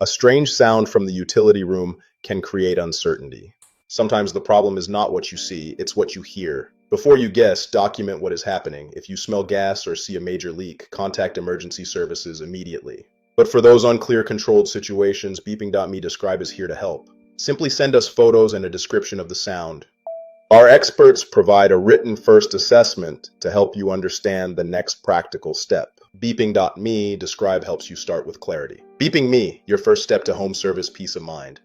A strange sound from the utility room can create uncertainty. Sometimes the problem is not what you see, it's what you hear. Before you guess, document what is happening. If you smell gas or see a major leak, contact emergency services immediately. But for those unclear controlled situations, Beeping.me Describe is here to help. Simply send us photos and a description of the sound. Our experts provide a written first assessment to help you understand the next practical step. Beeping.me Describe helps you start with clarity. Beeping Me, your first step to home service peace of mind.